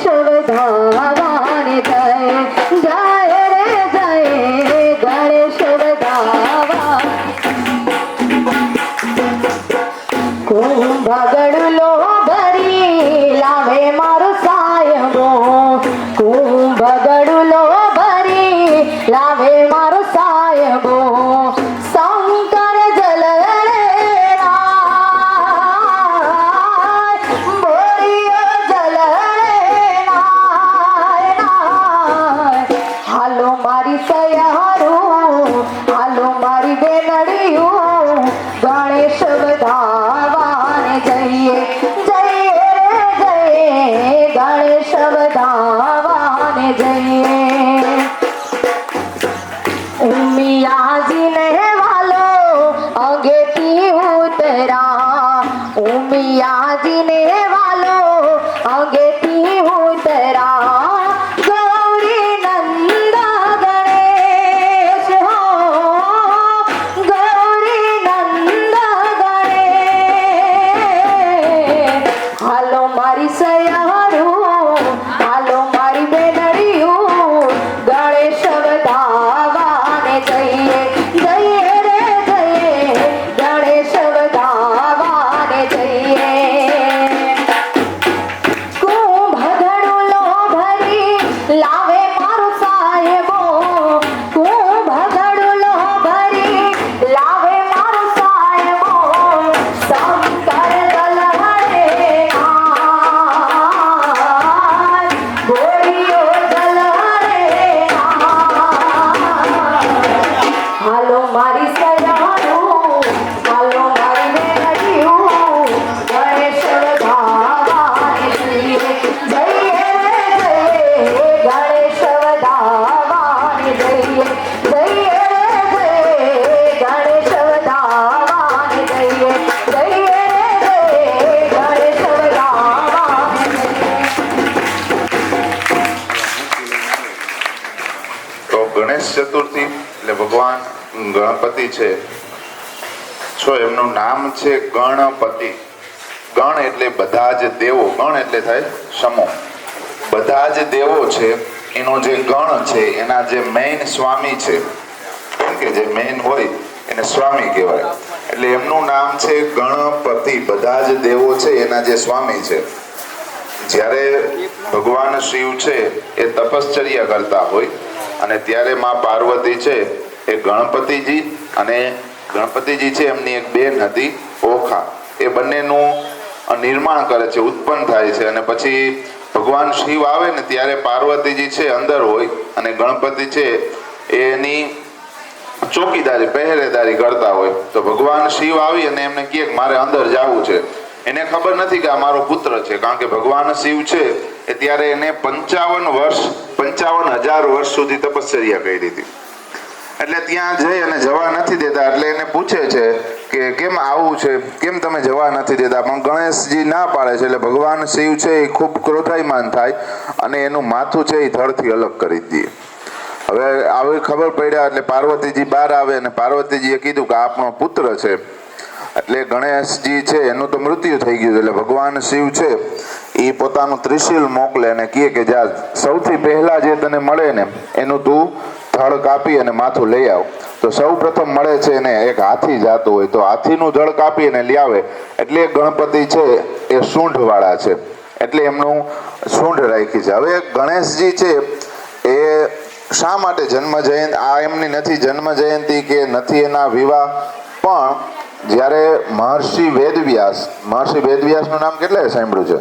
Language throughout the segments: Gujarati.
વધાવાને જય જય રે જય ગણેશ વધાવા કુંભ ગડલો ભરી લાવે મારો સાયબો કુંભ ગડલો ભરી લાવે મારો સાયબો શંકર જલ હાલો મારી સયારો હાલો મારી બેનડીઓ ગણેશ વધાવાને જઈએ જઈએ રે જઈએ ગણેશ વધાવાને જઈએ ઉમિયાજીને વાલો અંગેથી ઉતરા ઉમિયાજીને વાલો અંગેથી ઉતરા મારી સયારો હાલો મારી બેનડીઓ ગણેશ વધાવાને જઈએ જઈએ રે જઈએ ગણેશ વધાવાને જઈએ કુંભ ગડલો ભરી લાવે મારો સાહેબો કુંભ ગડલો ભરી લાવે મારો સાહેબો શંકર મારી સયારો હાલો મારી બેનડીઓ ગણેશ વધાવાને જઈએ જઈએ જઈએ ગણેશ વધાવાને જઈએ જઈએ જઈએ ગણેશ વધાવાને જઈએ જઈએ જઈએ ગણેશ વધાવાને તો ગણેશ ચતુર્થી એટલે ભગવાન ગણપતિ છે છો એમનું નામ છે ગણપતિ ગણ એટલે બધા જ દેવો ગણ એટલે થાય સમૂહ બધા જ દેવો છે એનો જે ગણ છે એના જે મેઇન સ્વામી છે કે જે મેઇન હોય એને સ્વામી કહેવાય એટલે એમનું નામ છે ગણપતિ બધા જ દેવો છે એના જે સ્વામી છે જ્યારે ભગવાન શિવ છે એ તપશ્ચર્યા કરતા હોય અને ત્યારે માં પાર્વતી છે એ ગણપતિજી અને ગણપતિજી છે એમની એક બેન હતી ઓખા એ બંનેનું નિર્માણ કરે છે ઉત્પન્ન થાય છે અને પછી ભગવાન શિવ આવે ને ત્યારે પાર્વતીજી છે અંદર હોય અને ગણપતિ છે એની ચોકીદારી પહેરેદારી કરતા હોય તો ભગવાન શિવ આવી અને એમને કહે કે મારે અંદર જવું છે એને ખબર નથી કે આ મારો પુત્ર છે કારણ કે ભગવાન શિવ છે એ ત્યારે એને 55,000 વર્ષ સુધી તપશ્ચર્યા કરી હતી એટલે ત્યાં જઈ અને જવા નથી દેતા એટલે એને પૂછે છે કે કેમ આવું છે કેમ તમે જવા નથી દેતા પણ ગણેશજી ના પાડે છે એટલે ભગવાન શિવ છે એ ખૂબ ક્રોધાયમાન થાય અને એનું માથું છે એ ધડથી અલગ કરી દે હવે આવી ખબર પડ્યા એટલે પાર્વતીજી બહાર આવે અને પાર્વતીજીએ કીધું કે આપણો પુત્ર છે એટલે ગણેશજી છે એનું તો મૃત્યુ થઈ ગયું એટલે ભગવાન શિવ છે એ પોતાનું ત્રિશૂલ મોકલે અને કહે કે જા સૌથી પહેલા જે તને મળે ને એનું તું ધડ કાપી અને માથું લઈ આવ તો સૌ પ્રથમ મળે છે એને એક હાથી જાતો હોય તો હાથીનું ધડ કાપી અને લઈ આવે એટલે ગણપતિ છે એ સૂંઢ વાળા છે એટલે એમનું સૂંઢ રાખી છે હવે ગણેશજી છે એ શા માટે જન્મ જયંતિ આ એમની નથી જન્મ જયંતિ કે નથી એના વિવાહ પણ જ્યારે મહર્ષિ વેદવ્યાસનું નામ કેટલાય સાંભળ્યું છે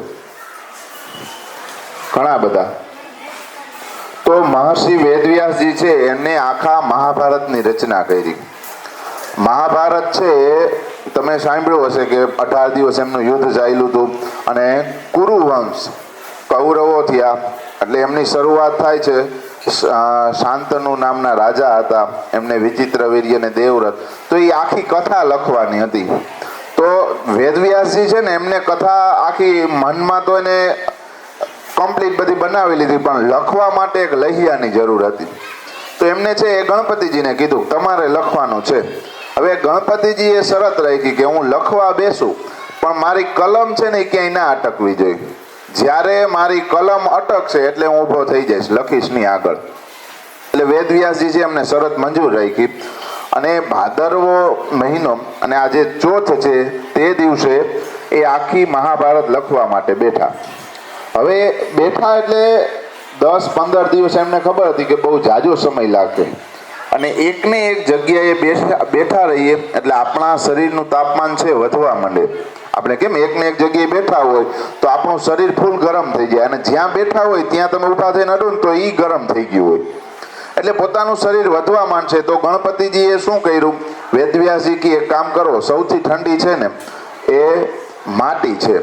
ઘણા બધા તો મહર્ષિ વેદવ્યાસજી છે એમને આખા મહાભારતની રચના કરી મહાભારત છે તમે સાંભળ્યું હશે કે 18 દિવસ એમનું યુદ્ધ ચાલ્યું હતું અને કુરુવંશ કૌરવો થયા એટલે એમની શરૂઆત થાય છે શાંતનુ નામના રાજા હતા એમને વિચિત્ર વીર્ય અને દેવવ્રત તો એ આખી કથા લખવાની હતી તો વેદવ્યાસજી છે ને એમને કથા આખી મનમાં તો એને કમ્પ્લીટ બધી બનાવી લીધી પણ લખવા માટે એક લહિયાની જરૂર હતી તો એમને છે એ ગણપતિજીને કીધું તમારે લખવાનું છે હવે ગણપતિજીએ શરત રાખી કે હું લખવા બેસું પણ મારી કલમ છે ને એ ક્યાંય ના અટકવી જોઈએ જ્યારે મારી કલમ અટકશે એટલે હું ઊભો થઈ જઈશ, લખીશ નહીં આગળ. એટલે વેદવ્યાસજી છે એમને શરત મંજૂર રાખી અને ભાદરવો મહિનો અને આ જે ચોથ છે તે દિવસે એ આખી મહાભારત લખવા માટે બેઠા. હવે બેઠા એટલે 10-15 દિવસ એમને ખબર હતી કે બહુ જાજો સમય લાગશે અને એકને એક જગ્યાએ બેઠા રહીએ એટલે આપણા શરીરનું તાપમાન છે વધવા માંડે. આપણે કેમ એકને એક જગ્યાએ બેઠા હોય તો આપણું શરીર ફૂલ ગરમ થઈ જાય અને જ્યાં બેઠા હોય ત્યાં તમે ઊભા થઈને અડો ને તો એ ગરમ થઈ ગયું હોય એટલે પોતાનું શરીર વધવા માંડશે. તો ગણપતિજીએ શું કર્યું? વેદવ્યાસજી કે એક કામ કરો, સૌથી ઠંડી છે ને એ માટી છે,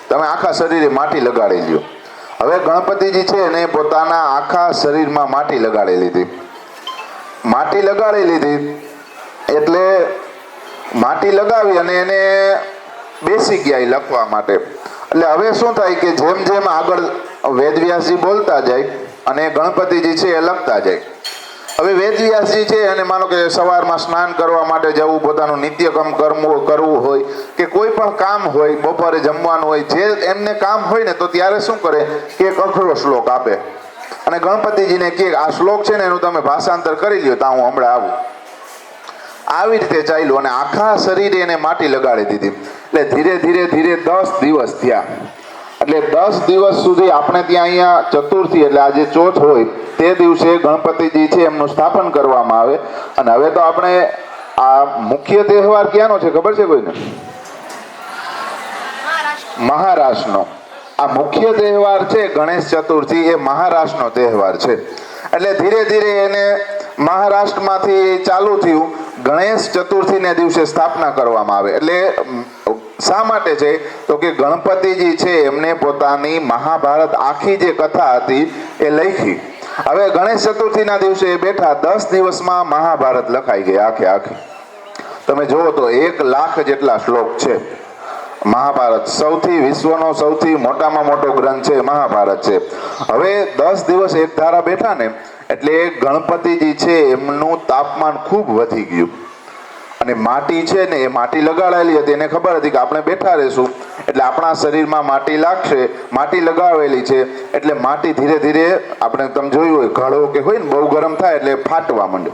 તમે આખા શરીરે માટી લગાડી લ્યો. હવે ગણપતિજી છે એને પોતાના આખા શરીરમાં માટી લગાડી લીધી. માટી લગાડી લીધી એટલે માટી લગાવી અને એને બેસી ગયા લખવા માટે. એટલે હવે શું થાય કે જેમ જેમ આગળ વેદવ્યાસજી બોલતા જાય અને ગણપતિજી છે એ લખતા જાય. હવે વેદવ્યાસજી છે અને માનો કે સવારમાં સ્નાન કરવા માટે જવું, પોતાનું નિત્યકર્મ કરવું હોય કે કોઈ પણ કામ હોય, બપોરે જમવાનું હોય, જે એમને કામ હોય ને તો ત્યારે શું કરે કે એક અઘરો શ્લોક આપે અને ગણપતિજીને કે આ શ્લોક છે ને એનું તમે ભાષાંતર કરી લ્યો તો હું હમણાં આવું. આવી રીતે ચાલ્યું અને આખા શરીરે એને માટી લગાડી દીધી. એટલે ધીરે ધીરે ધીરે 10 દિવસ થયા. એટલે 10 દિવસ સુધી આપણે ત્યાં અહીંયા ચતુર્થી એટલે આજે ચોથ હોય તે દિવસે ગણપતિજી છે એમનું સ્થાપન કરવામાં આવે. અને હવે તો આપણે આ મુખ્ય તહેવાર ક્યાંનો છે ખબર છે કોઈને? મહારાષ્ટ્રનો. આ મુખ્ય તહેવાર છે ગણેશ ચતુર્થી, એ મહારાષ્ટ્રનો તહેવાર છે. એટલે ધીરે ધીરે એને મહારાષ્ટ્રમાંથી ચાલુ થયું. ગણેશ ચતુર્થીને દિવસે સ્થાપના કરવામાં આવે. એટલે શા માટે છે તો કે ગણપતિજી છે એમને પોતાની મહાભારત આખી જે કથા હતી એ લખી. હવે ગણેશ ચતુર્થીના દિવસે બેઠા 10 દિવસમાં મહાભારત લખાઈ ગઈ આખે આખી. તમે જુઓ તો 1 લાખ જેટલા શ્લોક છે. મહાભારત સૌથી વિશ્વનો સૌથી મોટામાં મોટો ગ્રંથ છે મહાભારત છે. હવે 10 દિવસ એક ધારા બેઠા ને એટલે ગણપતિજી છે એમનું તાપમાન ખૂબ વધી ગયું અને માટી છે ને એ માટી લગાડેલી હતી. એને ખબર હતી કે આપણે બેઠા રહીશું એટલે આપણા શરીરમાં માટી લાગશે, માટી લગાવેલી છે એટલે માટી ધીરે ધીરે આપણે તમે જોયું હોય ઘડો કે હોય ને બહુ ગરમ થાય એટલે ફાટવા માંડે.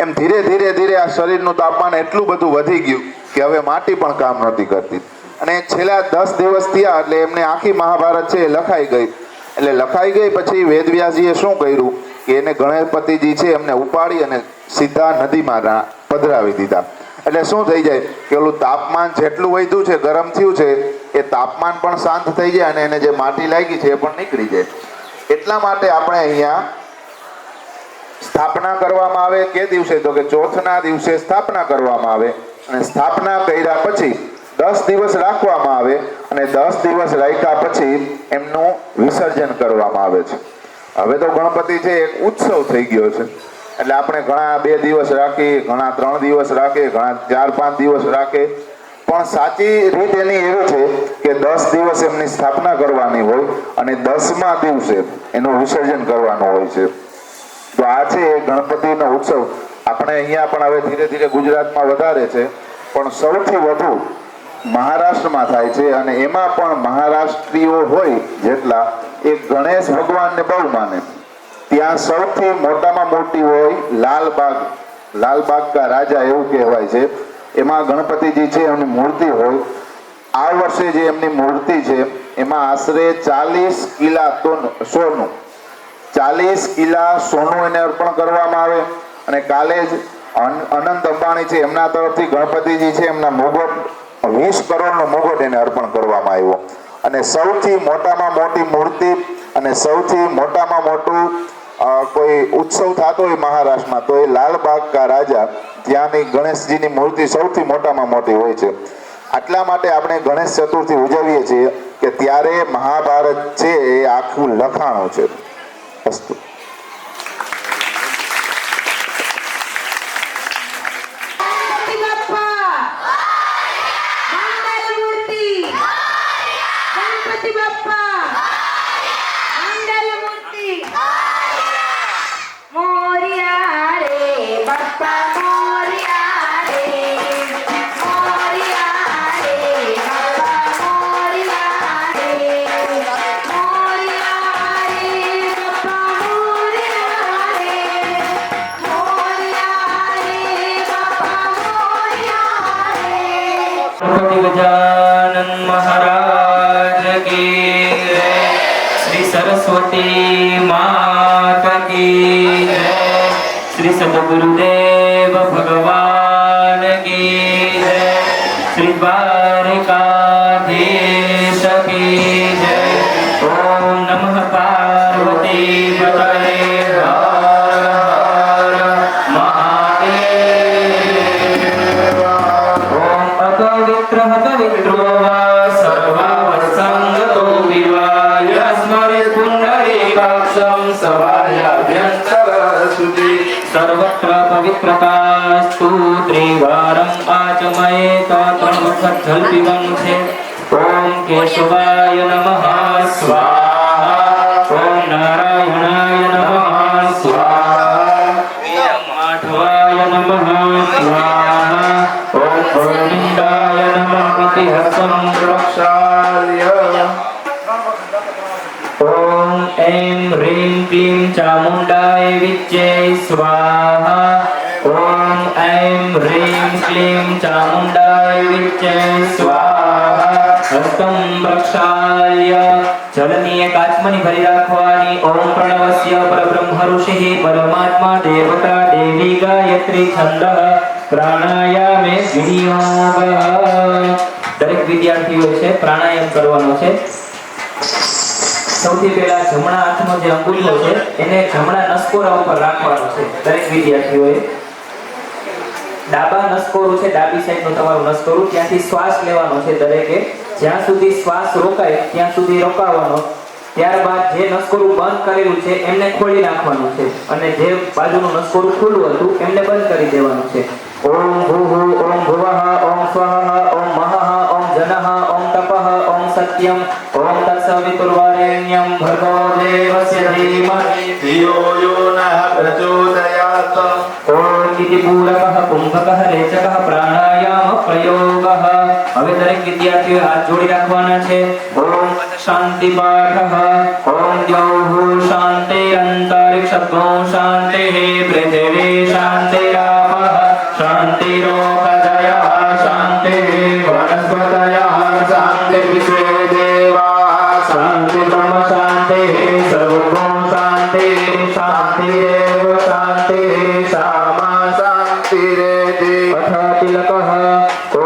એમ ધીરે ધીરે ધીરે આ શરીરનું તાપમાન એટલું બધું વધી ગયું કે હવે માટી પણ કામ નહોતી કરતી. અને છેલ્લા 10 દિવસ થયા એટલે એમને આખી મહાભારત છે એ લખાઈ ગઈ. એટલે લખાઈ ગઈ પછી વેદવ્યાસજીએ શું કર્યું કે એને ગણપતિજી છે એમને ઉપાડી અને સીધા નદીમાં પધરાવી દીધા. એટલે શું થઈ જાય કે ઓલું તાપમાન જેટલું વધ્યું છે, ગરમ થયું છે, એ તાપમાન પણ શાંત થઈ જાય અને એને જે માટી લાગી છે એ પણ નીકળી જાય. એટલા માટે આપણે અહીંયા સ્થાપના કરવામાં આવે. કે દિવસે તો કે ચોથના દિવસે સ્થાપના કરવામાં આવે અને સ્થાપના કર્યા પછી 10 દિવસ રાખવામાં આવે અને 10 દિવસ રાખ્યા પછી એમનું વિસર્જન કરવામાં આવે છે. હવે તો ગણપતિ છે એક ઉત્સવ થઈ ગયો છે. એટલે આપણે ઘણા 2 દિવસ રાખીએ, ઘણા 3 દિવસ રાખીએ, ઘણા 4-5 દિવસ રાખીએ. પણ સાચી રીત એની એવી છે કે 10 દિવસ એમની સ્થાપના કરવાની હોય અને 10મા દિવસે એનું વિસર્જન કરવાનું હોય છે. તો આ છે ગણપતિનો ઉત્સવ. આપણે અહીંયા પણ હવે ધીરે ધીરે ગુજરાતમાં વધારે છે પણ સૌથી વધુ મહારાષ્ટ્રમાં થાય છે. અને એમાં પણ મહારાષ્ટ્રીઓ હોય જેટલા એ ગણેશ ભગવાનને બહુ માને. ત્યાં સૌથી મોટામાં મોટી હોય લાલબાગ, લાલબાગ કા રાજા એવું કહેવાય છે. એમાં ગણપતિજી છે એમની મૂર્તિ હોય. આ વર્ષે જે એમની મૂર્તિ છે એમાં આશરે 40 કિલા સોનું, 40 કિલા સોનું એને અર્પણ કરવામાં આવે. અને કાલે જ અનંત અંબાણી છે એમના તરફથી ગણપતિજી છે એમના મુગટ 20 કરોડનો મુગટ એને અર્પણ કરવામાં આવ્યો. અને સૌથી મોટામાં મોટી મૂર્તિ અને સૌથી મોટામાં મોટું કોઈ ઉત્સવ થતો હોય મહારાષ્ટ્રમાં તો એ લાલબાગ કા રાજા, ત્યાંની ગણેશજીની મૂર્તિ સૌથી મોટામાં મોટી હોય છે. આટલા માટે આપણે ગણેશ ચતુર્થી ઉજવીએ છીએ કે ત્યારે મહાભારત છે એ આખું લખાણું છે. અસ્તુ. श्री सरस्वती मात की जय। श्री सद्गुरुदेव भगवान की जय। श्री द्वारकाधीश की जय। ओम नमः पार्वती पतये हर हर महादेव। ओम अपवित्रः पवित्रो वा सर्वावस्थांगतो विवा यस्मरेत् पुण्डरीकाक्षं सभायाभ्यन्तरश्रुति सर्वत्र पवित्रतास्तु त्रिवारं आचमयेत त्रण वखत जल पीવાનું છે। ओम केशवाय नमः स्वाहा। ओम नारायणाय नमः स्वाहा। ओम माधवाय नमः स्वाहा। ओम गोविंदाय नमः इति हर्षं रक्षाय। ओम ऐं ह्रीं क्लीं चामुण्डाय विद्ये स्वाहा। ओम ऐं ह्रीं क्लीं चामुण्डाय विद्ये स्वाहा। हस्तं रक्षाय। जलनी एक आत्मनि भरी राखवानी। ओम प्रणवस्य परब्रह्म ऋषिः परमात्मा देवता देवी गायत्री छंदः प्राणायामे विनियोगः। દરેક વિદ્યાર્થીઓ છે પ્રાણાયામ કરવાનો છે। સૌથી પહેલા જમણા હાથનો જે અંગૂઠો છે એને જમણા નસકોરા ઉપર રાખવાનો છે। દરેક વિદ્યાર્થીઓએ ડાબા નસકોરું છે, ડાબી સાઈડનું તમારું નસકોરું, ત્યાંથી શ્વાસ લેવાનો છે દરેકે। જ્યાં સુધી શ્વાસ રોકાય ત્યાં સુધી રોકાવાનો। ત્યારબાદ જે નસકોરું બંધ કરેલું છે એમને ખોલી નાખવાનું છે અને જે બાજુનું નસકોરું ખુલ્લું હતું એમને બંધ કરી દેવાનું છે। ઓમ ભૂઃ ઓમ ભુવઃ ઓમ સ્વઃ ઓમ મહઃ ઓમ જનઃ ઓમ તપઃ ઓમ સત્યમ ઓમ તત્સવિતુર્વરેણ્યં ભર્ગો દેવસ્ય ધીમહિ ધિયો यो नः प्रचोदयात्। ઓમ ઇતિ પૂરકઃ કુંભકઃ રેચકઃ પ્રાણાયામ પ્રયોગઃ। હવે દરેક વિદ્યાર્થીઓએ હાથ જોડી રાખવાના છે। ઓમ શાંતિ પાઠઃ। ઓમ દ્યૌઃ શાંતિરંતરિક્ષો શાંતિઃ પૃથિવી શાંતિરાપઃ शान्तिरोपदयः शान्तिः वनस्पतयः शान्तिर्विश्वे देवाः शान्तिर्ब्रह्म शान्तिः सर्वभूतो शान्तिः शान्तिरेव शान्तिः सामा शान्तिरेति। अथ तिलकः। ॐ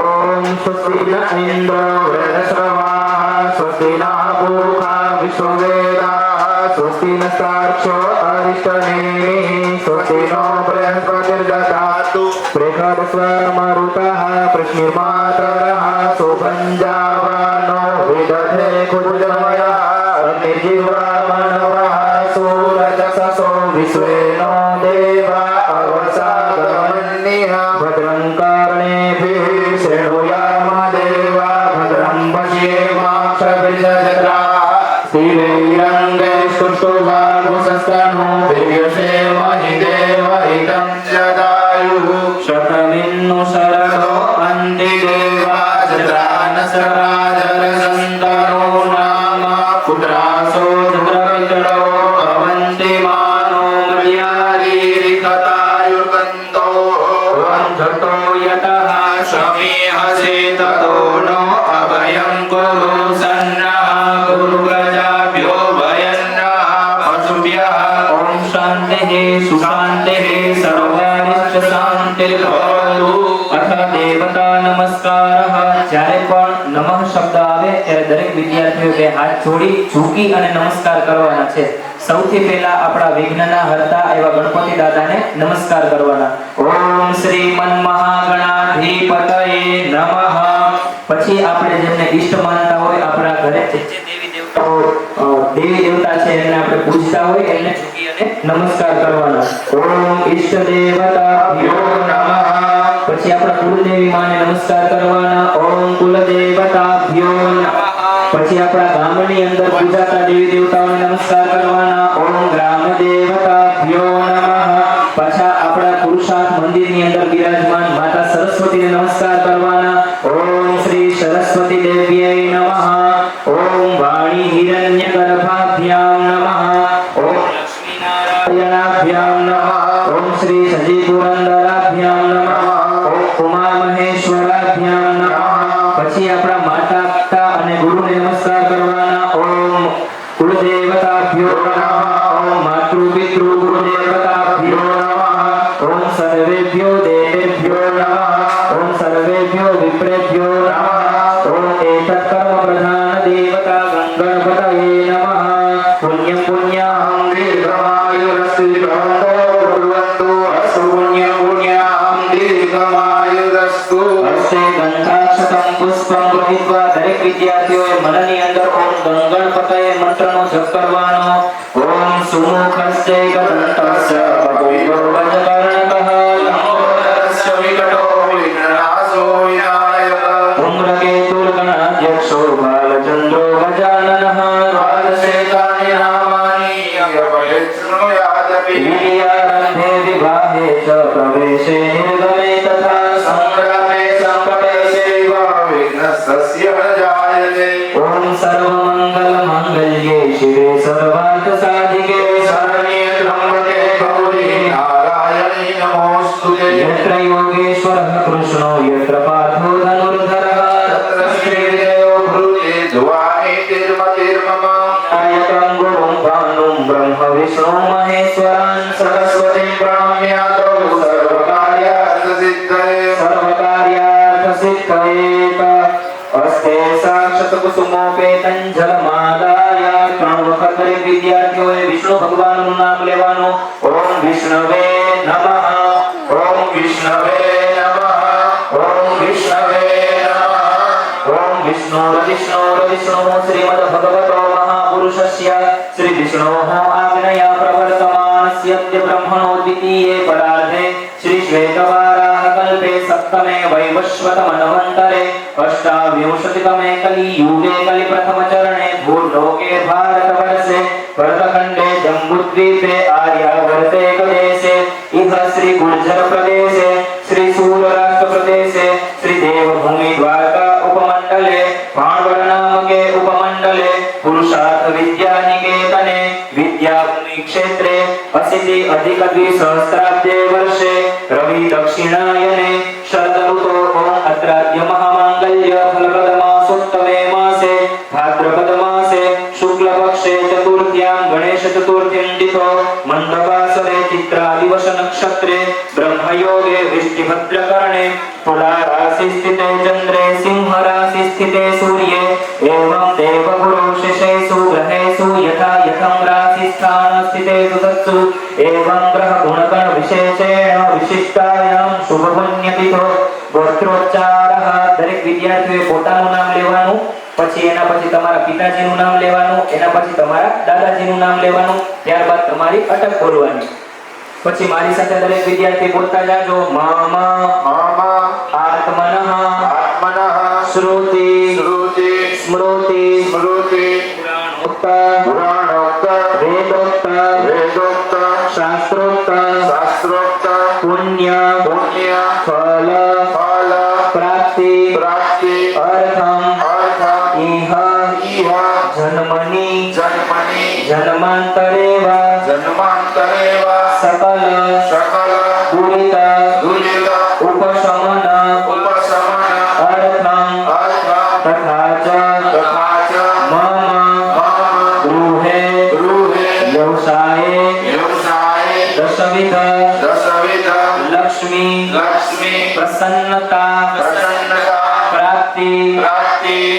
स्वस्ति न इन्द्रो वृद्धश्रवाः स्वस्ति नः पूषा विश्ववेदाः स्वस्ति नस्तार्क्ष्यो अरिष्टनेमिः स्वस्ति नो बृहस्पतिर्दधातु बृहस्पतिर्मरुतः प्रश्निर्मातरः सुभञ्जावानो विदधे कुजमयः अग्निर्जिह्वामनवः सूरजससो विश्वेनो देवा अवसागमन्यः भद्रं कर्णेभिः शृणुयाम देवा भद्रं पश्येमाक्षभिर्यजत्राः स्थिरैरङ्गैस्तुष्टुभागुसस्तनूभिर्यसेमहि देवहितं जदायुः शतमिन्नु शरदो अन्ति देवा जत्रानसराजरसन्तनो नाम पुत्रासो जत्रवितरो भवन्ति मानो मर्यारीरिकतायुर्गन्तो वन्धतो यतः शमीहसे ततो नो अभयं कुरु सन्नः गुरुगजाभ्यो भयन्नः पशुभ्यः। ॐ शान्तिः सुशान्तिः सर्वारिष्टशान्तिर्भवतु। अथ देवता नमस्कारः। જ્યારે પણ નમઃ શબ્દ આવે ત્યારે દરેક વિદ્યાર્થીઓ બે હાથ જોડી ઝૂકી અને નમસ્કાર કરવાના છે। સૌથી પહેલા આપણા વિઘ્નના હરતા એવા ગણપતિ દાદાને નમસ્કાર કરવાના। ઓમ શ્રી મન્મહાગણાધિપતયે નમઃ। પછી આપણે જેમને ઈષ્ટ માનતા હોય આપણા ઘરે જે દેવી દેવતા છે એમને આપણે પૂજતા હોય એમને ઝૂકી અને નમસ્કાર કરવાના। ઓમ ઈષ્ટ દેવતાભ્યો નમઃ। પછી આપણા કુળદેવી માને નમસ્કાર કરવાના। ઓમ કુલદેવતાભ્યો નમઃ। પછી આપણા ગામની અંદર પૂજાતા દેવી દેવતાઓને નમસ્કાર કરવાના। ઓમ ગ્રામ દેવતાભ્યો નમઃ। પાછા આપણા પુરુષાર્થ મંદિરની અંદર બિરાજમાન માતા સરસ્વતીને નમસ્કાર કરવાના। ઓમ શ્રી સરસ્વતી દેવ્યೈ નમઃ। ઓમ વાણી હિરण्यगर्भाभ्यां नमः। ओम लक्ष्मीनारायणाभ्यां नमः। ओम श्री सजी पुरंदराभ्यां नमः। ओम उमा महेश्वराभ्यां नमः। પછી આપણા માતા પિતા અને ગુરુને નમસ્કાર કરવાના। ઓમ કુળદેવ देवताभ्यो नमः ओम मातृ पितृ गुरुदेवताभ्यो नमः ओम सर्वेभ्यो देवेभ्यो नमः ओम सर्वेभ्यो विप्रेभ्यो नमः ओम एतत् कर्म प्रधान देवता गणपतये नमः पुण्यं पुण्याहं दीर्घमायुरस्ति હસ્તે ગંધાક્ષતમ પુષ્પમ ગૃહીત્વા દરેક વિદ્યાર્થીઓએ મનની અંદર ઓમ ગણપતયે મંત્રનો જપ કરવાનો ઓમ સુમુખસ્તે ગણતસ્ય બહુયો વજકર્ણકઃ લંબોદરસ્ય વિકટો વિઘ્નનાશો વિનાયક ધૂમ્રકેતુર્ગણાધ્યક્ષો બાલચંદ્રો ગજાનનઃ દ્વાદશેતાની નામાની વિદ્યારંભે વિવાહે ચ પ્રવેશે નિર્ગમે તથા સંગ્રામે સંકટે ચૈવ વિઘ્નસ્ય ન જાયતે ઓમ સર્વમંગલ મંગલ્યે શિવે સર્વાર્થ સાધિકે શરણ્યે ત્ર્યંબકે ગૌરી નારાયણી નમોસ્તુતે યત્ર યોગેશ્વરઃ કૃષ્ણો યત્ર પાર્થો ધનુર્ધરઃ તત્ર શ્રીદેવો ભૃતે ધ્વાનિ તિર્મતિર્મમ નાયકં ગુરું ભાનું બ્રહ્મ વિષ્ણુ મહેશ્વરાન સરસ્વતીં પ્રણમ્યાતો સર્વકાર્યાર્થસિદ્ધયે હસ્તે સાક્ષાત કુસુમોપેતં જલમાદાય ત્રણ વખત દરેક વિદ્યાર્થીઓએ વિષ્ણુ ભગવાનનું નામ લેવાનું ઓમ વિષ્ણવે નમઃ ઓમ વિષ્ણવે નમઃ ઓમ વિષ્ણવે નમઃ ઓમ વિષ્ણુ શ્રીમદ ભગવતો મહાપુરુષસ્ય શ્રી વિષ્ણોઃ આજ્ઞયા પ્રવર્તમાનસ્ય બ્રહ્મણો દ્વિતીયે પરાર્ધે શ્રી શ્વેતવારાહ કલ્પે સપ્તમે વૈવસ્વતમન્વંતરે અષ્ટાવિંશતિતમે કલિયુગે કલિપ્રથમ ચરણે ભૂલોકે ભારતवर्षे ભરતખંડે જંબુદ્વીપે આર્યાવર્તે દેશે ઇહ શ્રી ગુર્જર પ્રદેશે શ્રી સૂરરાષ્ટ્ર પ્રદેશે શ્રી દેવભૂમિ દ્વારકા ઉપમંડલે ભાણવડ નામકે ઉપમંડલે પુરુષાર્થ વિદ્યા નિકેતને વિદ્યાભૂમિ ક્ષેત્રે અસિતિ અધિક દ્વિસહસ્રાબ્દે વર્ષે રવિ દક્ષિણાયને શરદ ઋતો ઓમ અત્રાદ્ય મહામાંગલ્ય ફલપ્રદ માસોત્તમે માસે ભાદ્રપદ માસે શુક્લ પક્ષે ચતુર્થ્યામ ગણેશ ચતુર્થીમ તિથો મંડપાસરે ચિત્રા દિવસ નક્ષત્રે બ્રહ્મયોગે વિષ્ટિભદ્રકરણે तुला राशि स्थिते चंद्रे सिंह राशि स्थिते सूर्ये एवं देवगुरु शिशेषु ग्रहेषु यथा यथं राशि स्थान स्थितेषु तत्सु एवं ग्रह गुणगण विशेषेण विशिष्टायां शुभ पुण्यतिथो ગોત્રોચ્ચારઃ દરેક વિદ્યાર્થીઓએ પોતાનું નામ લેવાનું પછી એના પછી તમારા પિતાજીનું નામ લેવાનું એના પછી તમારા દાદાજીનું નામ લેવાનું ત્યારબાદ તમારી અટક બોલવાની પછી મારી સાથે દરેક વિદ્યાર્થી બોલતા જાજો મમ આત્મનઃ શ્રુતિ સ્મૃતિ પુરાણોક્ત વેદોક્ત શાસ્ત્રોક્ત પુણ્ય ફલ પ્રાપ્તિ અર્થમ ઇહ જન્મની જન્માંતરે વા सकल दुरित उपशमन अर्थम तथा च मम गृहे व्यवसाये दशविध लक्ष्मी प्रसन्नता प्राप्ति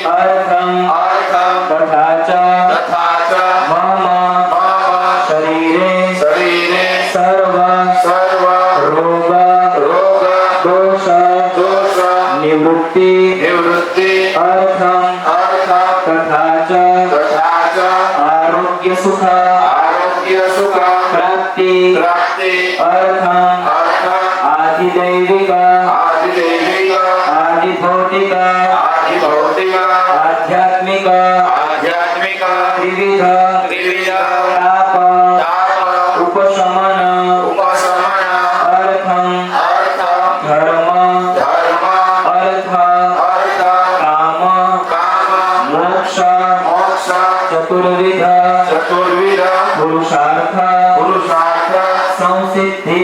अर्थम तथा च मम शरीरे सर्व रोग दोष निवृत्ति अर्थम तथा च आरोग्य सुख प्राप्ति अर्थम आदिदैविक आदिभौतिक आध्यात्मिक त्रिविध ताप उपशमन अर्थम धर्म अर्थ काम मोक्ष चतुर्विध पुरुषार्थ संसिद्धि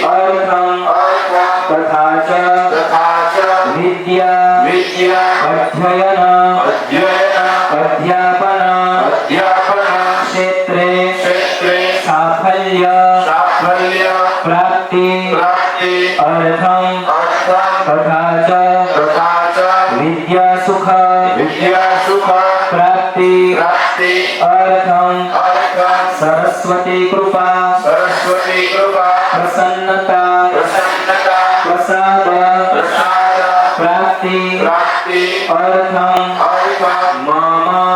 अर्थम तथा च विद्या अध्ययन अध्यापन सरस्वती कृपा सरस्वती कृपा प्रसन्नता प्रसन्नता प्रसाद प्रसाद प्राप्ति प्राप्ति अर्थम अर्थम मम मम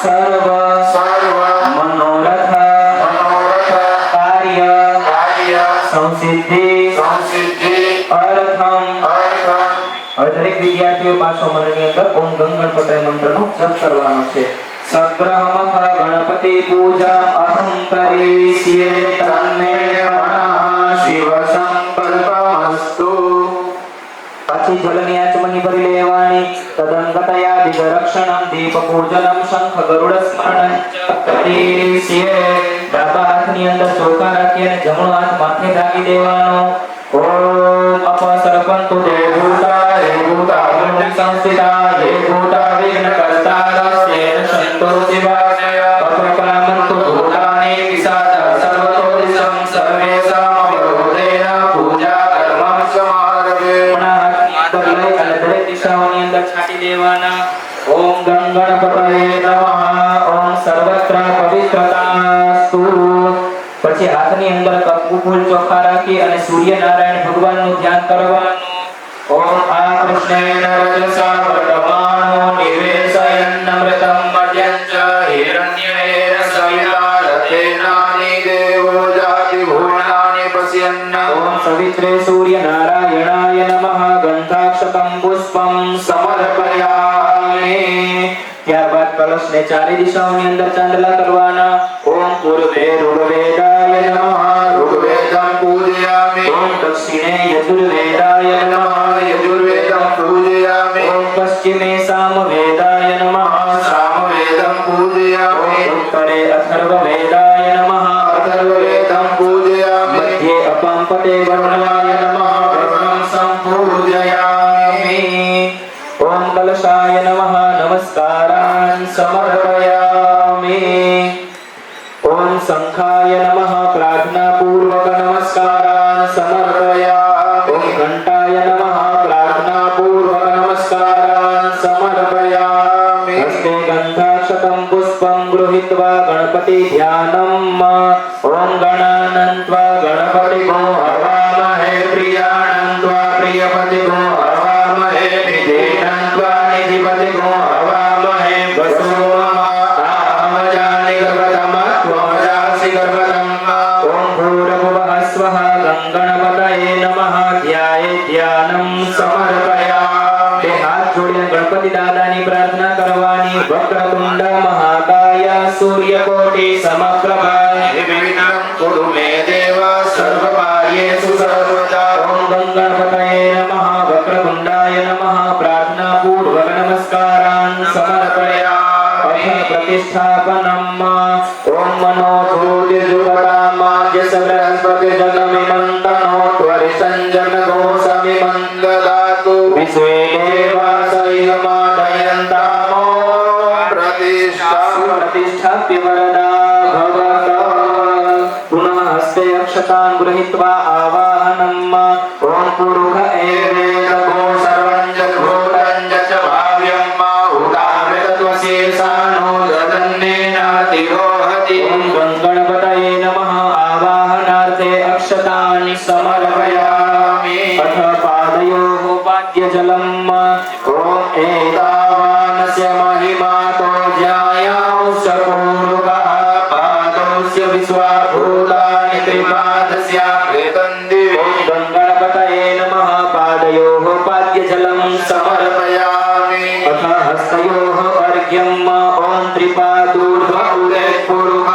सर्व सर्व मनोरथ मनोरथ कार्य कार्य संसिद्धि संसिद्धि अर्थम अर्थम હવે દરેક વિદ્યાર્થીઓ પાછો મનની અંદર ઓમ ગંગણપતય મંત્રનો જપ કરવાનો છે. સગ્રહમખ ગણપતિ પૂજા અહં કરીષ્યે તન્મે નમઃ શિવ સંકલ્પમસ્તુ. પછી જલની આચમની ભરી લેવાની. તદંગતયા દિગરક્ષણમ દીપ પૂજનમ શંખ ગરુડ સ્મરણ કરીષ્યે. ડાબા હાથની અંદર ચોખા રાખી અને જમણો હાથ માથે રાખી દેવાનો. ઓમ અપસર્પંતુ દેવૂતા દેવૂતા મુનિ સંસ્થિતા દેવૂતા વિઘ્નકર્તા રસ્યેન સંતો શિવાય અપક્રામંતુ ભૂતાની વિસાદા સર્વતો દિશં સર્વેષામ અવરોધેન પૂજા કર્મં સમારભે. પર લઈ અને દરેક દિશાઓની અંદર છાંટી દેવાના. ઓમ ગંગણપતયે નમઃ ઓમ સર્વત્ર પવિત્રતાસ્તુ. પછી હાથની અંદર કપકુ ફૂલ ચોખા રાખી અને સૂર્યનારાયણ ભગવાનનું ધ્યાન કરવાનું. ઓમ આ કૃષ્ણેન રજસા વર્તમાનો નિવેશયન્નમૃતમ મર્ત્યં ચ હિરણ્યેન સવિતા રથેનાની દેવો જાતિ ભુવનાની પશ્યન્ન. ઓમ સવિત્રે સૂર્યનારાયણાય નમઃ ગંધાક્ષતં પુષ્પં સમર્પયામિ. ત્યારબાદ કલશને ચારે દિશાઓની અંદર ચાંદલા કરવાના. ઓમ પૂર્વે ઋગ્વેદાય નમઃ ઋગ્વેદં પૂજયામિ. ઓમ દક્ષિણે યજુર્વેદાય નમઃ યજુર્વેદં પૂજયામિ. ઓમ પશ્ચિમે સામવેદાય નમઃ સામવેદં પૂજયામિ. ઓમ ઉત્તરે અથર્વવેદાય નમઃ અથર્વવેદં પૂજયામિ. મધ્યે અપાંપતે વર્ણવાય નમઃ વર્ણં સંપૂજયામિ. ઓમ કલશાય નમઃ નમસ્કારાન સમર્પયામિ. ઓમ શંખાય નમઃ પ્રાર્થના પૂર્વક નમસ્કારાન સમર્પયામિ. ઓમ ઘંટાય નમઃ પ્રાર્થના પૂર્વક નમસ્કારાન સમર્પયામિ. હસ્તે ગંધાક્ષતં પુષ્પં ગૃહીત્વા ગણપતિ ધ્યાનમ. ઓમ ગણાનન્ત્વા ગણપતિગો હવામહે પ્રિયાનન્ત્વા પ્રિયપતિગો હવામહે નિધિનન્ત્વા નિધિપતિગો હવામહે વસુમહામજાનિ ગર્ભતમ ત્વમજાસि ગર્ભતમ. ઓમ ભૂર્ભુવઃ સ્વઃ ગંગણપતયે નમઃ ધ્યાયે ધ્યાનમ સમર્પયામિ. બે હાથ જોડીને ગણપતિ દાદાની પ્રાર્થના કરવાની. વક્રતુંડ મહાકાય સૂર્યકોટિ સમપ્રભા નિર્વિઘ્नं કુરુ મે દેવ સર્વકાર્યેષુ સર્વદા. ઓમ ગંગણપતયે નમઃ વક્રતુંડાય નમઃ પ્રાર્થના પૂર્વક નમસ્કારાન સમર્પયામિ. અથ પ્રતિષ્ઠાપનમ. ઓમ મનો જ્યોતિર્જુગતામાદ્ય સબૃહસ્પતિર્જનમિમંતનો ત્વરિસંજનગો સમિમંદદાતુ. વિશ્વે દેવાસૈહમાદયન્તામો પ્રતિષ્ઠાપ્ય વરદા ભવત. પુનઃ હસ્તે અક્ષતાન ગૃહીત્વા આવાહનમ. ઓમ પુરુષ એવેદગો સર્વં જગોરં ચ ભાવ્યં માહુતામૃતત્વશેષાનો દદન્નેનાતિરોહતિ. ઓમ ગંગણપતયે નમઃ આવાહનાર્થે અક્ષતાનિ સમર્પયામિ. અથ પાદયોઃ પાદ્યજલમ. ઓમ એતાવાનસ્ય મહિમાતો જ્યાયાંશ પૂર્વઃ પાદોસ્ય વિશ્વાભૂતાનિ ત્રિપાદસ્યામૃતં દિવે. ઓમ ગંગણપતયે નમઃ પાદયોઃ પાદ્યજલમ સમર્પયામિ. અથ હસ્તયોઃ અર્ઘ્યમ. ઓમ ત્રિપાદૂર્ધ્વ ઉદય પૂર્વઃ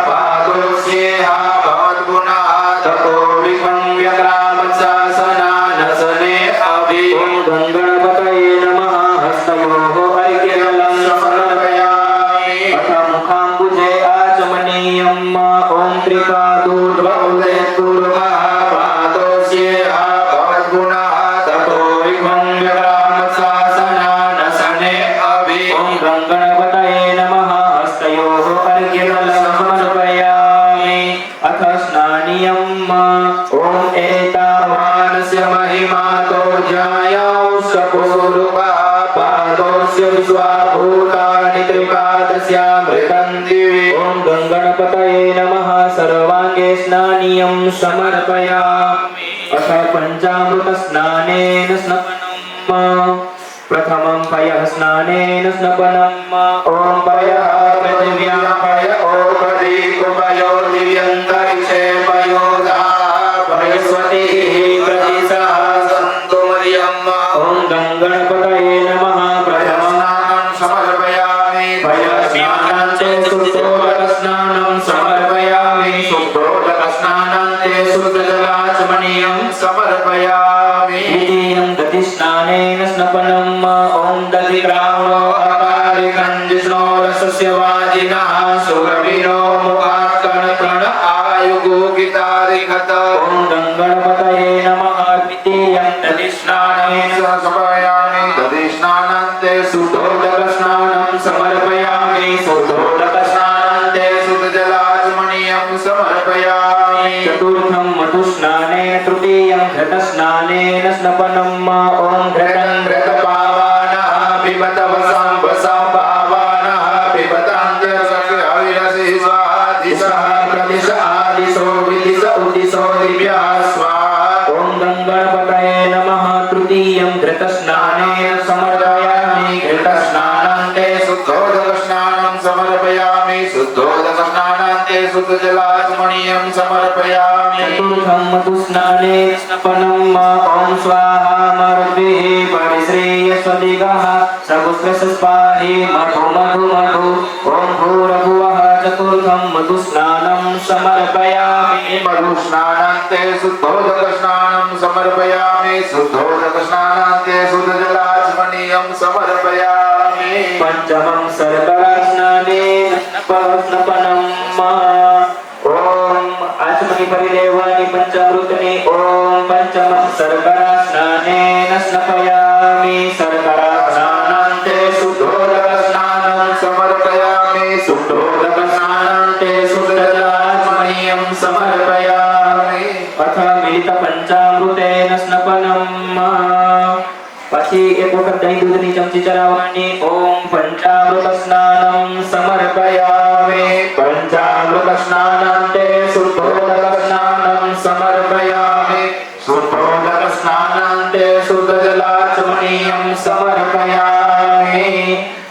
પાદોસ્યેહ ભવદ્ગુણઃ તતો વિઘ્नं વ્યગ્રામત્સાસનાનસને અભि. ઓમ ગંગણપતયે નમઃ હસ્તયોઃ અર્ઘ્યજલં સમર્પયામિ. અથ મુખાંબુજે આચમનીયમ. ઓમ ત્રિપાદૂર્ધ્વ ઉદય પૂર્વઃ પાદોસ્યેહ ભવદ્ગુણઃ તતો વિઘ્नं વ્યગ્રામત્સાસનાનસને અભि. ઓમ ગંગણપતયે નમઃ હસ્તયોઃ અર્ઘ્યજલં સમર્પયામિ. અથ સ્નાનિયમ. ઓમ એતાવાનસ્ય મહિમાતો જ્યાયાંશ પૂર્વઃ પાદોસ્ય વિશ્વાભૂતાનિ ત્રિપાદસ્યામૃતં દિવે. ઓમ ગંગણપતયે નમઃ स्नानीयं समर्पयामि। अथ पञ्चामृतस्नानेन स्नपनम् प्रथमं पयः स्नानेन स्नपनम् ॐ पयः पृथिव्यां पय ओपरि कुपयो दिव्यन्तरिक्षे पयोधा पयस्वतिः प्रतिसः सन्तु मर्यम्। ॐ गङ्गणपतये नमः। प्रथमं समर्पयामि पयस्नानान्ते शुद्धोदकस्नानं समर्पयामि शुद्धोदकस्नानान्ते शुद्धजलाचमनीयं समर्पयामि। द्वितीयं दधिस्नानेन स्नपनम् ॐ दधिग्रामो अकारिकञ्जिष्णोरसस्य वाजिनः सुरभिरो मुखात्कणकण आयुगोगितारिगत। ॐ गङ्गणपतये नमः। द्वितीयं दधिस्नानेन समर्पयामि दधिस्नानान्ते शुद्धोदकस्नानं समर्पयामि शुद्धोदकस्नानान्ते शुद्धजलाचमनीयं समर्पयामि। चतुर्थं मधुस्नानेन तृतीयं घृतस्नानेन स्नपनम् ॐ घृतं घृतपावानः पिबत वसां वसां पावानः पिबतान्तरसविरसि स्वादिशः प्रतिश आदिशो विदिश उदिशो दिव्यः स्वाहा। ॐ गङ्गणपतये नमः। तृतीयं घृतस्नानेन समर्पयामि घृतस्नानान्ते शुद्धोदकस्नानं समर्पयामि शुद्धोदकस्नानान्ते शुद्धजलाचमनीयं समर्पयामि। चतुर्थं मधुस्नानेन स्नपनम् ॐ स्वाहा मरुद्भिः परिश्रेयस्वदिगः सपुत्रस्पाहि मधु मधु मधु ॐ भूर्भुवः। चतुर्थं मधुस्नानं समर्पयामि मधुस्नानान्ते शुद्धोदकस्नानं समर्पयामि शुद्धोदकस्नानान्ते शुद्धजलाचमनीयं समर्पयामि। पञ्चमं शर्करास्नानेन स्नपनम् ॐ आचमनी परिदेवानि पञ्चामृतनि ॐ पञ्चमं शर्करास्नानेन स्नपयामि शर्करास्नानान्ते शुद्धोदकस्नानं समर्पयामि शुद्धोदकस्नानान्ते शुद्धजलाचमनीयं समर्पयामि। अथ मिलितपञ्चामृतेन स्नपनम् પછી એક વખત દહીં દૂધની ચમચી ચરાવવાની ॐ પંચામૃતસ્નાनं સમર્પયામિ પંચામૃતસ્નાનાન્તે શુદ્ધોદકસ્નાनं સમર્પયામિ શુદ્ધોદકસ્નાનાન્તે શુद्धજલાચમनीयं समर्पयामि।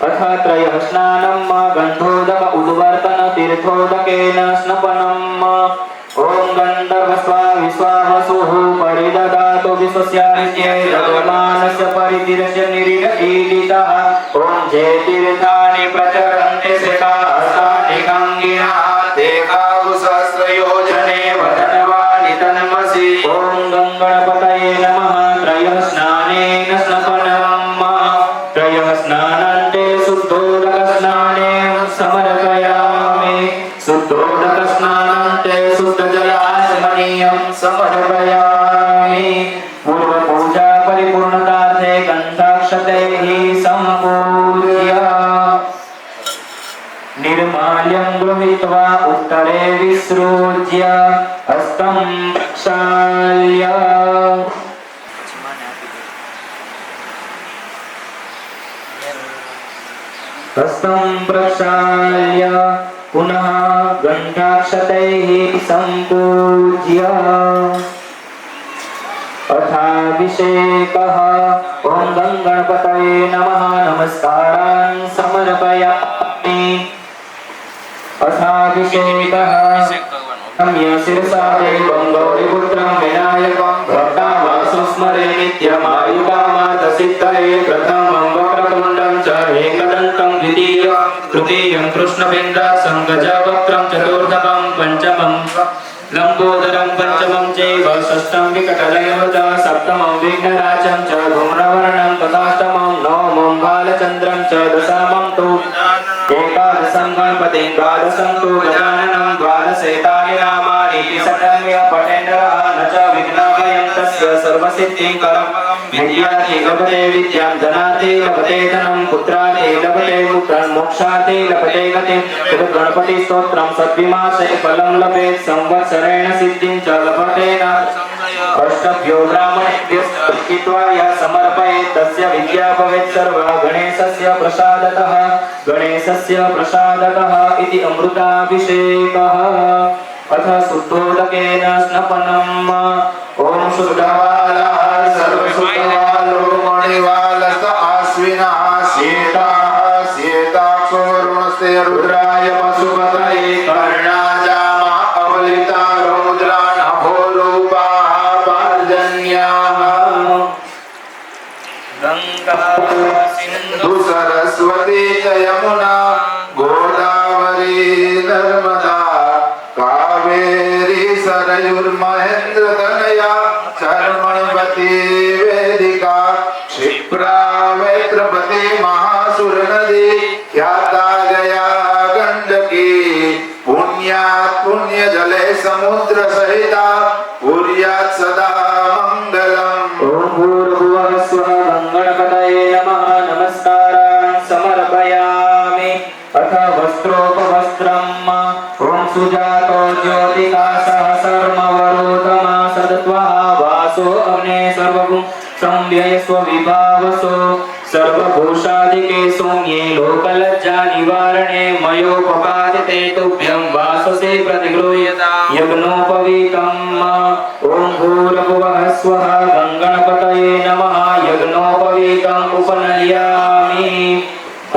अथ त्रयः स्नानं गन्धोदक उद्वर्तन तीर्थोदकेन स्नपनम् ॐ गन्धर्वस्वा विश्वावसुः परिददातु विश्वस्यादित्ये यजमानस्य परितीर्य निरीडितः ॐ जे तीर्थानि प्रचरन्ति श्रेकास्तानि गङ्गिनः ते काहुसहस्रयोजने वदनवानि तन्मसि। ॐ गङ्गणपतये नमः। त्रयः स्नानेन स्नपनम् त्रयः स्नानान्ते शुद्धोदकस्नानेन समर्पयामि शुद्धोदकस्नानान्ते शुद्धजलाचमनीयं समर्पयामि। पूर्वपूजा परिपूर्णतार्थे गन्धाक्षतैः सम्पूज्य निर्माल्यं गृहीत्वा उत्तरे विसृज्य हस्तं प्रक्षाल्य हस्तं प्रक्षाल्य पुनः गन्धाक्षतैः सम्पूज्य अथाभिषेकः ॐ गङ्गणपतये नमः। नमस्कारान् समर्पयामि। अथाभिषेकः रम्य शिरसा देवं गौरीपुत्रं विनायकं भक्तावासु स्मरे नित्यमायुकामार्थसिद्धये प्रथमं वक्रतुण्डं च एकदन्तं द्वितीयं तृतीयं कृष्णपिण्डाक्षं गजवक्त्रं चतुर्थकं पञ्चमं लम्बोदरं पंचमं चैव षष्ठं विकटलयं च सप्तमं विघ्नराजं च धूम्रवर्णं तथाष्टमं नवमं बालचन्द्रं च दशमं तु एकादशं गणपतिं द्वादशं तु गजाननं द्वादशैतानि नामानि शतम्य पठेन्द्रः न च विघ्नभयं तस्य सर्वसिद्धिकरं विद्यार्थी लभते विद्यां धनार्थी लभते धनं पुत्रार्थी लभते पुत्रं मोक्षार्थी लभते गतिं गणपति स्तोत्रं सद्विमासे फलं लभेत् संवत्सरेण सिद्धिं च लभते न अष्टभ्यो ब्राह्मणेभ्यः यः समर्पयेत् तस्य विद्या भवेत् सर्वा गणेशस्य प्रसादतः इति अमृताभिषेकः। अथ शुद्धोदकेन स्नपनम् ॐ शुद्धवाला सर्वशुद्धवालो मणिवालस आश्विनः श्वेताक्षोरुणस्य रुद्राय पशुपतये कर्णाजामा अवलिता रौद्रा नभोरूपाः पर्जन्याः गंगा सिंधु सरस्वती च यमुना गोदावरी नर्मदा कावेरी सरयुर्महेन्द्र तनया चर्मणवती वेदिका क्षिप्रा वेत्रपति महासुर नदी ख्याता गया गंडकी पुण्यात् पुण्य जले समुद्र सहिता कुर्यात् सदा मंगलम्। ॐ भूर्भुवः स्वः गङ्गणपतये नमः नमस्कारान् समर्पयामि अथ वस्त्रोपवस्त्रम् ॐ सुजातो ज्योतिका सहसर्मवरोधमा सदत्वः वासो अग्ने सर्वगुं संव्यय स्वविभावसो सर्वभूषादिके सौम्ये लोकलज्जा निवारणे मयोपपादिते तुभ्यं वाससे प्रतिगृह्यता यज्ञोपवीतम् ॐ भूर्भुवः स्वः गङ्गणपतये नमः यज्ञोपवीतम् उपनयामि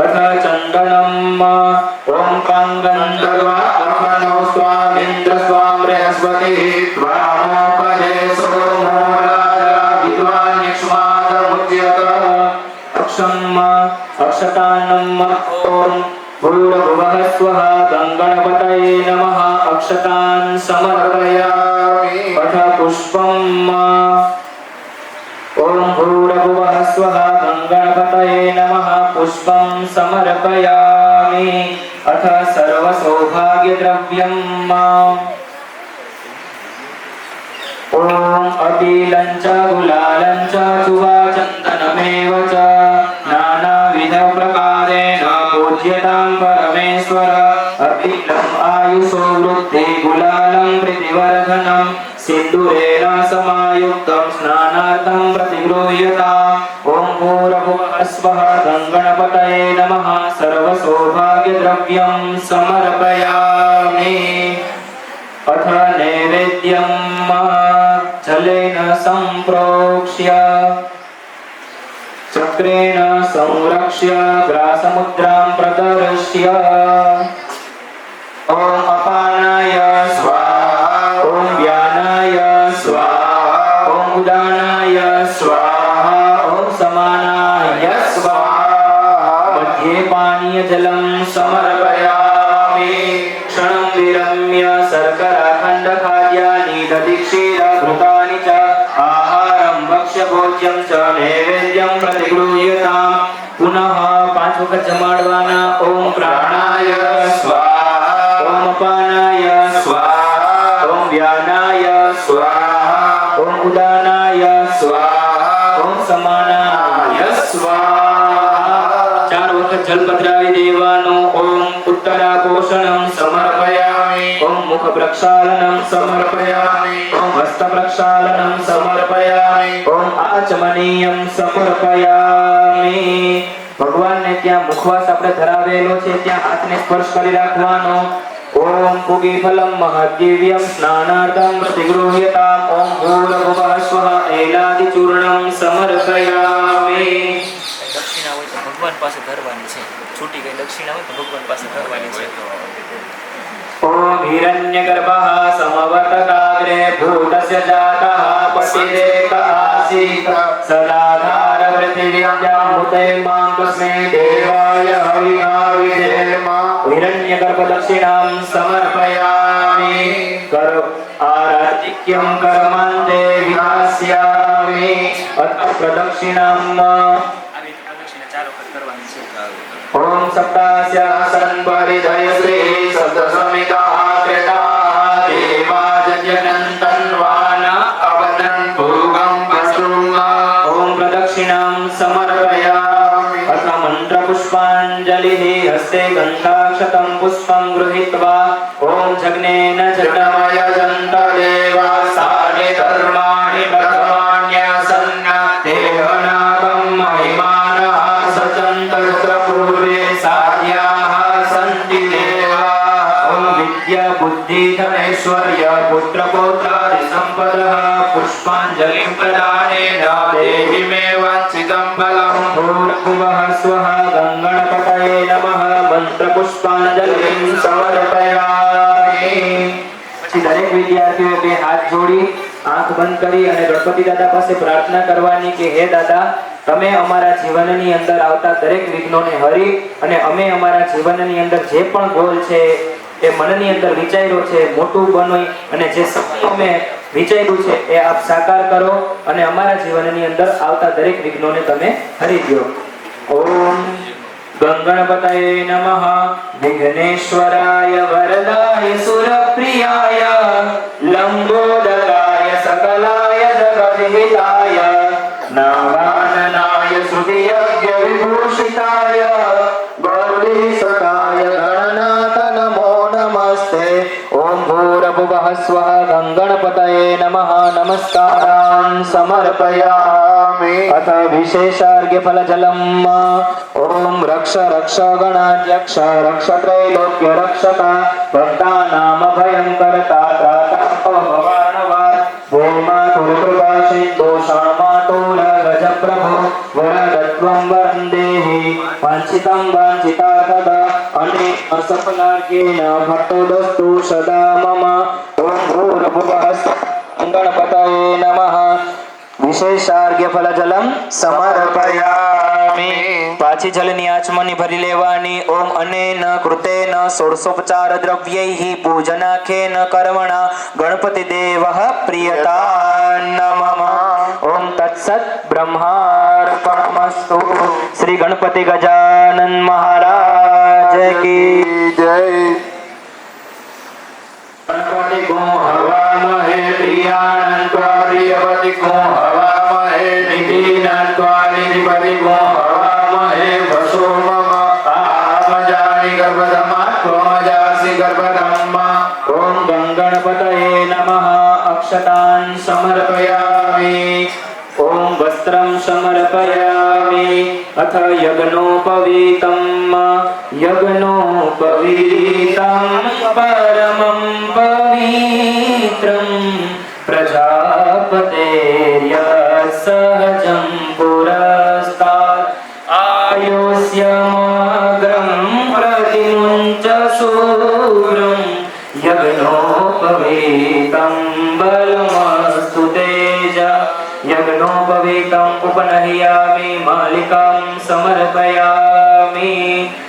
अथ चन्दनम् ॐ काङ्गन्धर्वा अर्पणो स्वामिन्द्र स्वां बृहस्पतिः त्वामोपदे सोमो राजा विद्वान् यक्ष्मादमुच्यत अक्षम् अक्षतान्नम् ॐ भूर्भुवः स्वः गङ्गणपतये नमः अक्षतान् समर्पयामि अथ पुष्पम् ॐ भूर्भुवः स्वः गङ्गणपतये नमः पुष्पं समर्पयामि अथ सर्वसौभाग्यद्रव्यम् ॐ अबीलं च गुलालं च चुवाचन्दनमेव च नानाविधप्रकारेण पूज्यतां परमेश्वर अबीलम् आयुषो वृद्धि गुलालं प्रीतिवर्धनं सिन्दूरेण समायुक्तं स्नानार्थं प्रतिगृह्यताम् ॐ भूर्भुवः स्वः गङ्गणपतये नमः सर्वसौभाग्यद्रव्यं समर्पयामि अथ नैवेद्यं जलेन सम्प्रोक्ष्य चक्रेण संरक्ष्य ग्रासमुद्रां प्रदर्श्य ॐ अपानाय स्वाहा ॐ व्यानाय स्वाहा ॐ उदानाय स्वाहा ॐ समानाय स्वाहा मध्ये पानीयजलं समर्पयामि क्षणं विरम्य शर्कराखण्डखाद्यानि दधिक्षीरघृतानि च आहारं भक्ष्यभोज्यं च नैवेद्यं प्रतिगृह्यताम् पुनः 5 वखत जमाडवाना ॐ प्राणाय स्वाहा ॐ अपानाय स्वाहा ॐ व्यानाय स्वाहा ॐ उदानाय स्वाहा ॐ समानाय स्वाहा 4 वखत जल पधरावी देवानो ॐ उत्तरापोषणं समर्पयामि ॐ मुख प्रक्षालनं समर्पयामि ॐ हस्त प्रक्षालनं समर्पयामि ॐ आचमनीयं समर्पयामि ભગવાનને ત્યાં મુખવાસ આપણે ધરાવેલો છે ત્યાં હાથને સ્પર્શ કરી રાખવાનો ઓમ પુગીફલમ મહાદિવ્યમ સ્નાનાર્થમ પ્રતિગૃહ્યતામ ઓમ ભૂર્ભુવઃ સ્વઃ એલાદિચૂર્ણમ સમર્પયામિ દક્ષિણા હોય તો ભગવાન પાસે ધરવાની છે છૂટી ગઈ દક્ષિણા હોય તો ભગવાન પાસે ધરવાની છે ओम हिरण्यगर्भः समवर्तकाग्रे भूतस्य जातः पतिरेक आसीत् सदाधार पृथिव्यां मुते मां तस्मै देवाय हविना विधेम हिरण्यगर्भ दक्षिणां समर्पयामि कर आराधिक्यं कर्मान्ते विनाश्यामि अथ प्रदक्षिणां દક્ષિણા 4 વખત કરવાની છે ओम सप्तास्यासन परिधय श्री सप्तसमिता कृता देवाजन्यन्तन्वान अवदन् भूगं पशुं ओम प्रदक्षिणां समर्पयामि अथ मन्त्रपुष्पाञ्जलिः हस्ते गन्धाक्षतं पुष्पं गृहीत्वा ओम जग्नेन जगमय जन्त देवा सानि धर्माणि प्रथमान्यासन्न देवनागं महिमानः सचन्त पूर्वे साध्याः सन्ति देवाः ओम વિદ્યા બુદ્ધિ ધનૈશ્વર્ય પુત્ર પૌત્રાદિ સંપદઃ પુષ્પાંજલિ પ્રદાનેન દેહિ મે વાંછિતં ફલં ભૂર્ભુવઃ સ્વઃ ગંગણપતયે નમઃ મંત્ર પુષ્પાંજલિં સમર્પયામિ. પછી દરેક વિદ્યાર્થીઓએ બે હાથ જોડી આંખ બંધ કરી અને ગણપતિ દાદા પાસે પ્રાર્થના કરવાની કે હે દાદા, તમે અમારા જીવનની અંદર આવતા દરેક વિઘ્નોને હરી અને અમે અમારા જીવનની અંદર જે પણ ગોલ છે એ મનની અંદર વિચાર્યો છે મોટું બની અને જે સપનું અમે વિચાર્યું છે એ આપ સાકાર કરો અને અમારા જીવનની અંદર આવતા દરેક વિઘ્નોને તમે હરી દો. ઓમ ગંગણપતયે નમઃ વિઘ્નેશ્વરાય વરદાય સુરપ્રિયાય લંબોદરાય સકલાય જગદ્હિતાય નાવાનનાય શ્રુતિયજ્ઞ વિભૂષિતાય ગૌરીસકાય ગણનાથ નમો નમસ્તે. ઓમ ભૂર્ભુવઃ સ્વઃ ગંગણપતયે નમઃ નમસ્કારાન સમર્પયામિ. અથ વિશેષાર્ઘ્ય ફલજલમ. ઓમ રક્ષ રક્ષ ગણાધ્યક્ષ રક્ષ ત્રૈલોક્ય રક્ષક ભક્તાનામ ભયંકરતા ત્રાતા ભવાનવા ભૂમાતુર્કૃપા સિંધુ ક્ષણમાતુર ગજ પ્રભો વરદત્વં વંદેહિ વાંછિतं વાંછિતાર્થદ અને અસફલાર્ઘ્યેન ભટ્ટોદસ્તુ સદા મમ. ઓમ ભૂર્ભુવઃ ગણપતયે નમઃ વિશેષાર્ઘ્ય ફલજલમ સમર્પયામિ. પાછી જલની આચમની ભરી લેવાની. ઓમ અનેન કૃતેન ષોડશોપચાર દ્રવ્યૈઃ પૂજનાખેન કર્મણા ગણપતિ દેવઃ પ્રિયતાન્નમઃ. ઓમ તત્સત બ્રહ્માર્પણમસ્તુ. શ્રી ગણપતિ ગજાનન મહારાજ કી જય. ગણપતિ ગો હવામહે પ્રિયાનં ત્વા પ્રિયપતિ ગો હવામહે નિધિનં ત્વા નિધિપતિ ગો હવામહે વસો મમ આમજાનિ ગર્ભધમા ત્વમજાસી ગર્ભધમ્મા. ઓમ ગંગણપતયે નમઃ અક્ષતાન સમર્પયામિ. ઓમ વસ્ત્રમ સમર્પયામિ. અથ યજ્ઞોપવીતમ યજ્ઞોપવીતમ પરમં પવિત્રં પ્રજાપતેર્યસહજં પુરસ્તાદ આયુષ્યમગ્રં પ્રતિમુંચ શૂરં યજ્ઞોપવીતં બલમસ્તુ તેજ. યજ્ઞોપવીતં ઉપનહ્યામિ માલિકાં સમર્પયામિ.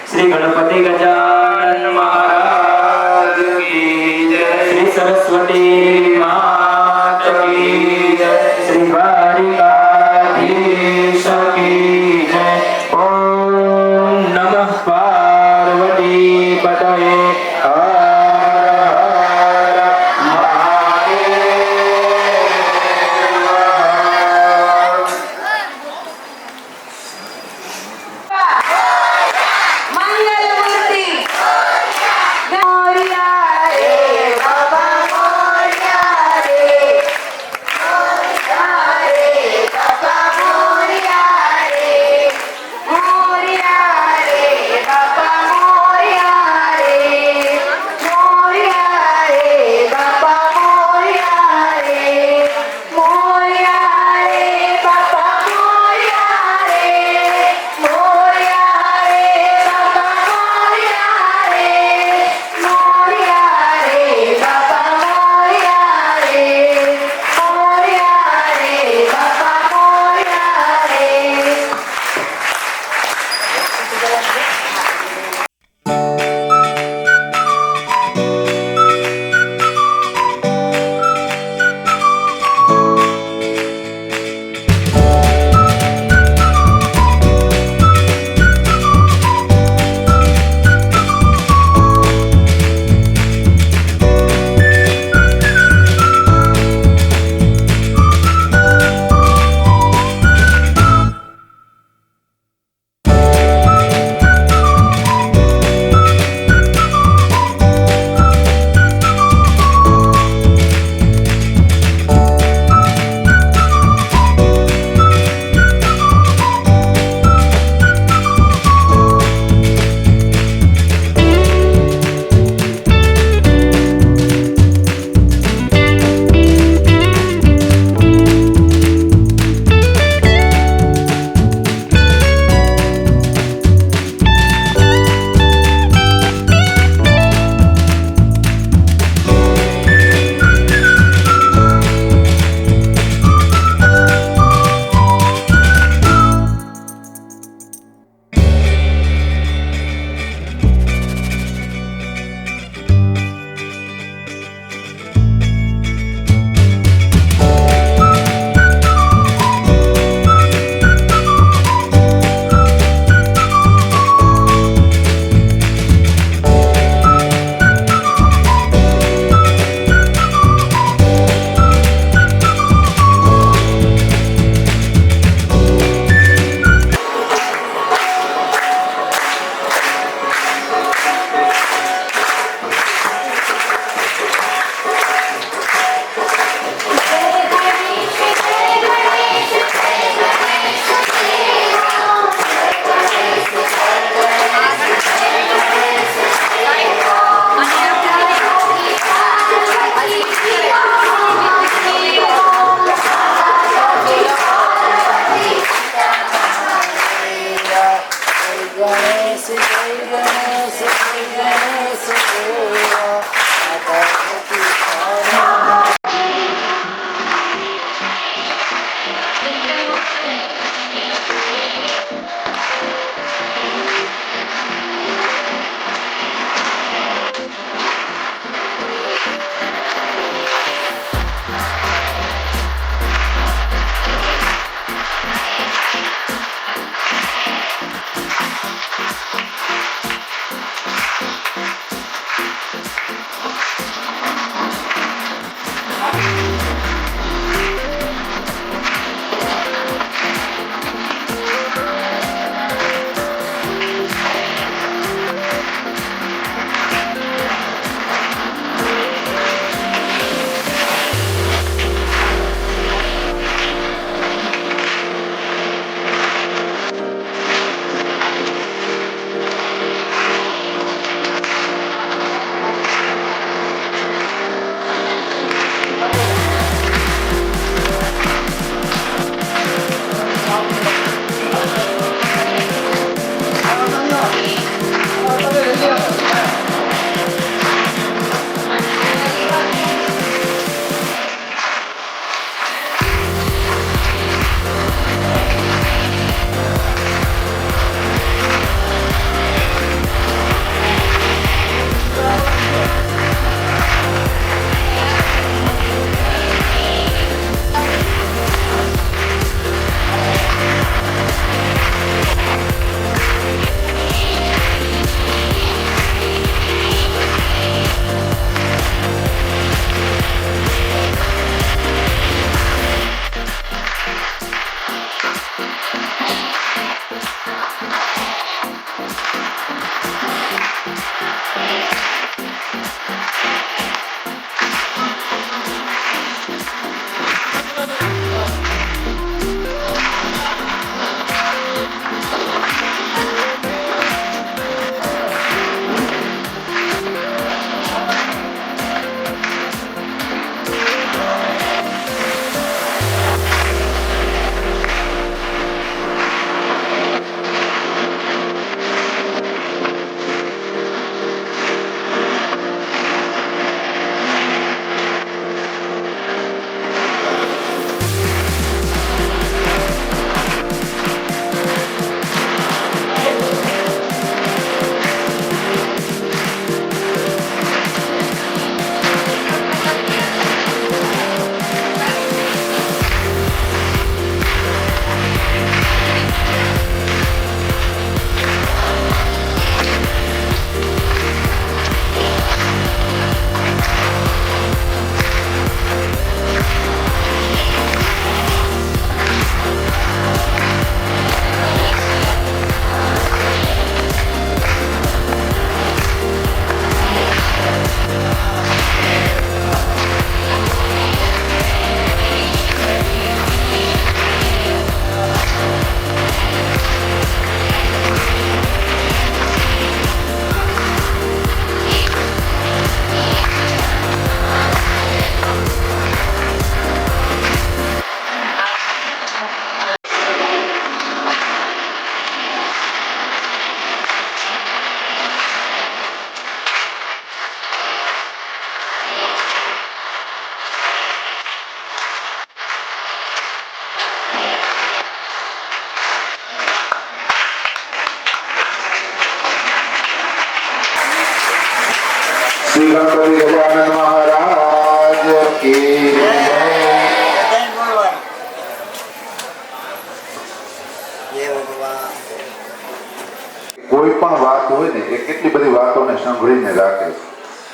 શ્રી ગણપતિ ગજાનન મહારાજ કી જય. શ્રી સરસ્વતી માત કી જય. શ્રી દ્વારિકાધીશ કી જય. ઓમ નમઃ પાર્વતી પતયે હર હર મંગલમૂર્તિ મોર્યા રે બાબા મોર્યા.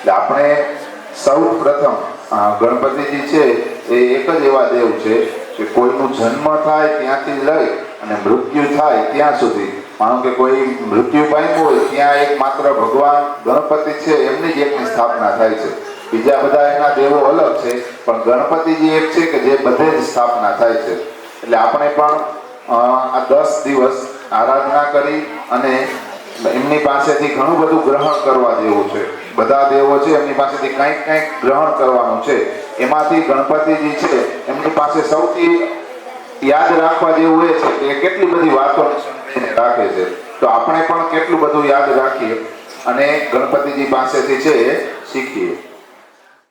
એટલે આપણે સૌ પ્રથમ ગણપતિજી છે એ એક જ એવા દેવ છે કે કોઈનું જન્મ થાય ત્યાંથી લઈ અને મૃત્યુ થાય ત્યાં સુધી, માનો કે કોઈ મૃત્યુ પામ્યું હોય ત્યાં એક માત્ર ભગવાન ગણપતિ છે એમની જ એકની સ્થાપના થાય છે. બીજા બધા એના દેવો અલગ છે, પણ ગણપતિજી એક છે કે જે બધે જ સ્થાપના થાય છે. એટલે આપણે પણ આ 10 દિવસ આરાધના કરી અને એમની પાસેથી ઘણું બધું ગ્રહણ કરવા જેવું છે. બધા દેવો છે એમની પાસેથી કંઈક ગ્રહણ કરવાનું છે. એમાંથી ગણપતિજી છે એમની પાસે સૌથી યાદ રાખવા જેવું એ છે કે કેટલી બધી વાતો રાખે છે. તો આપણે પણ કેટલું બધું યાદ રાખીએ અને ગણપતિજી પાસેથી છે શીખીએ.